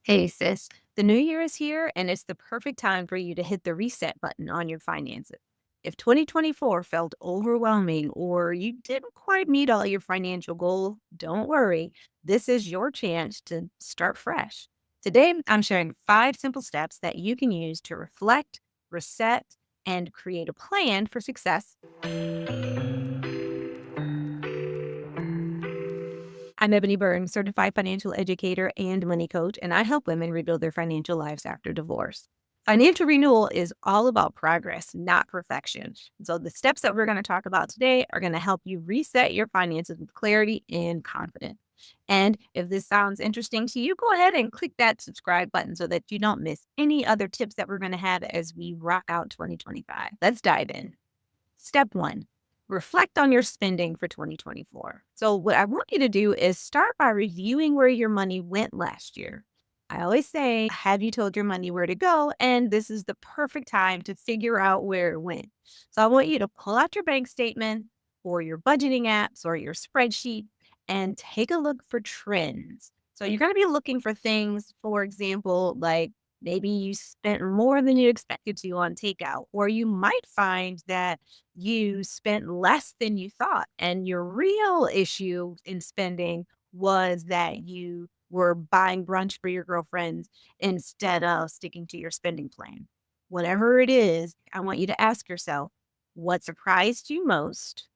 Hey, sis, the new year is here and it's the perfect time for you to hit the reset button on your finances. If 2024 felt overwhelming or you didn't quite meet all your financial goals, don't worry. This is your chance to start fresh. Today, I'm sharing 5 simple steps that you can use to reflect, reset, and create a plan for success. I'm Ebony Burns, certified financial educator and money coach, and I help women rebuild their financial lives after divorce. Financial renewal is all about progress, not perfection. So, the steps that we're going to talk about today are going to help you reset your finances with clarity and confidence. And if this sounds interesting to you, go ahead and click that subscribe button so that you don't miss any other tips that we're going to have as we rock out 2025. Let's dive in. Step one, reflect on your spending for 2024. So, what I want you to do is start by reviewing where your money went last year. I always say, have you told your money where to go? And this is the perfect time to figure out where it went. So, I want you to pull out your bank statement or your budgeting apps or your spreadsheet and take a look for trends. So, you're going to be looking for things, for example, like maybe you spent more than you expected to on takeout, or you might find that you spent less than you thought. And your real issue in spending was that you were buying brunch for your girlfriends instead of sticking to your spending plan. Whatever it is, I want you to ask yourself what surprised you most,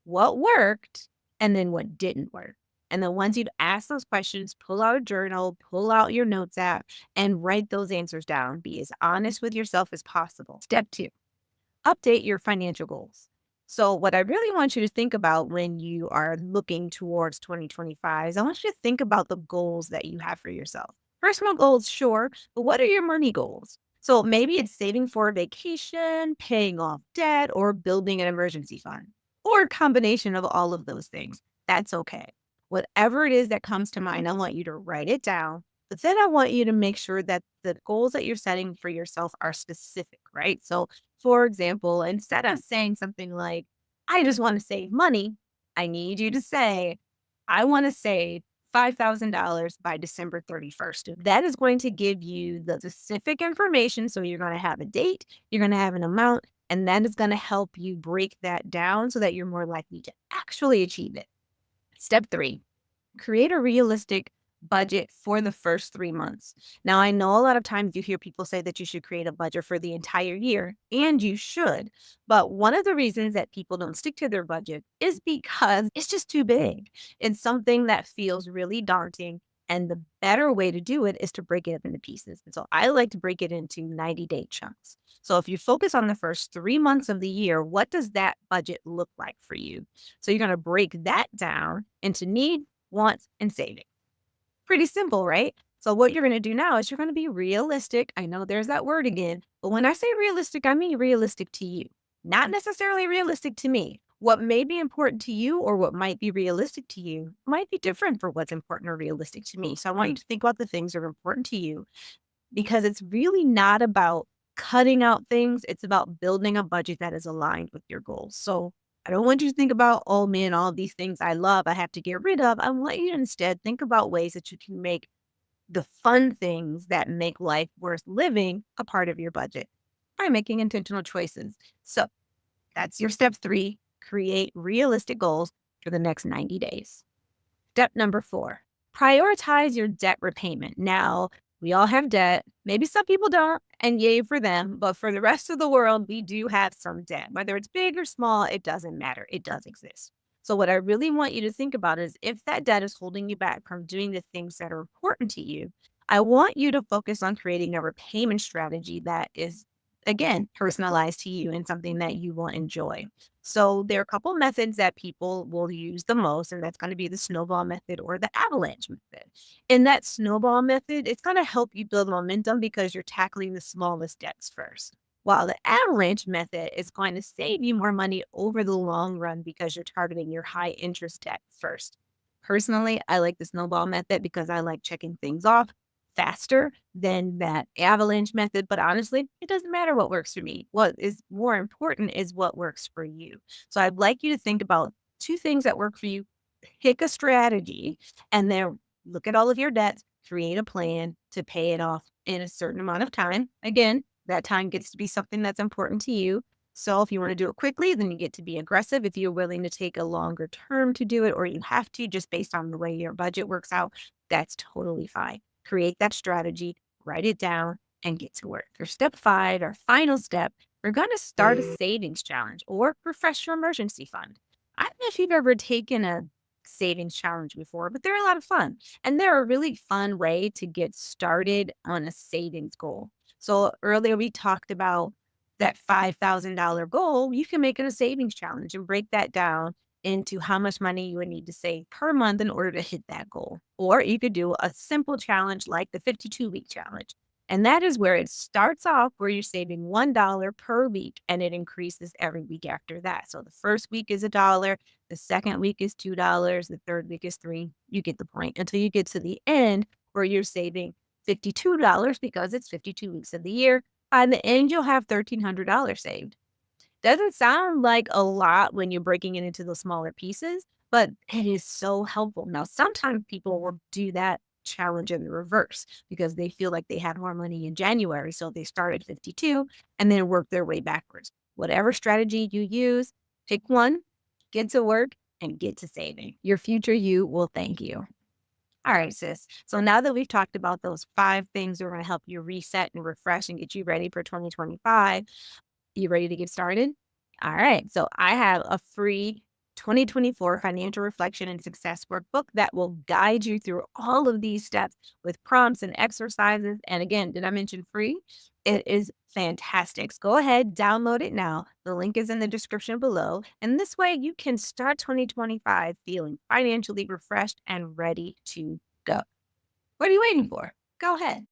what worked, and then what didn't work. And then once you ask those questions, pull out a journal, pull out your notes app, and write those answers down. Be as honest with yourself as possible. Step two, update your financial goals. So, what I really want you to think about when you are looking towards 2025 is I want you to think about the goals that you have for yourself. Personal goals, sure, but what are your money goals? So, maybe it's saving for a vacation, paying off debt, or building an emergency fund, or a combination of all of those things. That's okay. Whatever it is that comes to mind, I want you to write it down. But then I want you to make sure that the goals that you're setting for yourself are specific, right? So, for example, instead of saying something like, I just want to save money, I need you to say, I want to save $5,000 by December 31st. That is going to give you the specific information. So you're going to have a date, you're going to have an amount, and that is going to help you break that down so that you're more likely to actually achieve it. Step three, create a realistic budget for the first 3 months. Now, I know a lot of times you hear people say that you should create a budget for the entire year, and you should. But one of the reasons that people don't stick to their budget is because it's just too big. It's something that feels really daunting. And the better way to do it is to break it up into pieces. And so I like to break it into 90-day chunks. So if you focus on the first 3 months of the year, what does that budget look like for you? So you're going to break that down into need, wants, and savings. Pretty simple, right? So what you're going to do now is you're going to be realistic. I know there's that word again, but when I say realistic, I mean realistic to you, not necessarily realistic to me. What may be important to you or what might be realistic to you might be different for what's important or realistic to me. So I want you to think about the things that are important to you because it's really not about cutting out things. It's about building a budget that is aligned with your goals. So I don't want you to think about, oh man, all these things I love, I have to get rid of. I want you to instead think about ways that you can make the fun things that make life worth living a part of your budget by making intentional choices. So that's your step three, create realistic goals for the next 90 days. Step number four, prioritize your debt repayment. Now, we all have debt. Maybe some people don't, and yay for them. But for the rest of the world, we do have some debt. Whether it's big or small, it doesn't matter. It does exist. So, what I really want you to think about is if that debt is holding you back from doing the things that are important to you, I want you to focus on creating a repayment strategy that is, again, personalized to you and something that you will enjoy. So there are a couple methods that people will use the most, and that's going to be the snowball method or the avalanche method. In that snowball method, it's going to help you build momentum because you're tackling the smallest debts first. While the avalanche method is going to save you more money over the long run because you're targeting your high interest debt first. Personally, I like the snowball method because I like checking things off faster than that avalanche method. But honestly, it doesn't matter what works for me. What is more important is what works for you. So I'd like you to think about 2 things that work for you, pick a strategy, and then look at all of your debts, create a plan, to pay it off in a certain amount of time. Again, that time gets to be something that's important to you. So if you want to do it quickly, then you get to be aggressive. If you're willing to take a longer term to do it, or you have to just based on the way your budget works out, that's totally fine. Create that strategy, write it down, and get to work. For step 5, our final step, we're going to start a savings challenge or refresh your emergency fund. I don't know if you've ever taken a savings challenge before, but they're a lot of fun. And they're a really fun way to get started on a savings goal. So earlier we talked about that $5,000 goal. You can make it a savings challenge and break that down into how much money you would need to save per month in order to hit that goal. Or you could do a simple challenge like the 52-week challenge. And that is where it starts off where you're saving $1 per week and it increases every week after that. So the first week is $1, the second week is $2, the third week is 3. You get the point until you get to the end where you're saving $52 because it's 52 weeks of the year. By the end, you'll have $1,300 saved. Doesn't sound like a lot when you're breaking it into the smaller pieces, but it is so helpful. Now, sometimes people will do that challenge in the reverse because they feel like they had more money in January. So they start at 52 and then work their way backwards. Whatever strategy you use, pick one, get to work, and get to saving. Your future you will thank you. All right, sis. So now that we've talked about those 5 things that are going to help you reset and refresh and get you ready for 2025, you ready to get started? All right. So I have a free 2024 financial reflection and success workbook that will guide you through all of these steps with prompts and exercises. And again, did I mention free? It is fantastic. So go ahead, download it now. The link is in the description below. And this way you can start 2025 feeling financially refreshed and ready to go. What are you waiting for? Go ahead.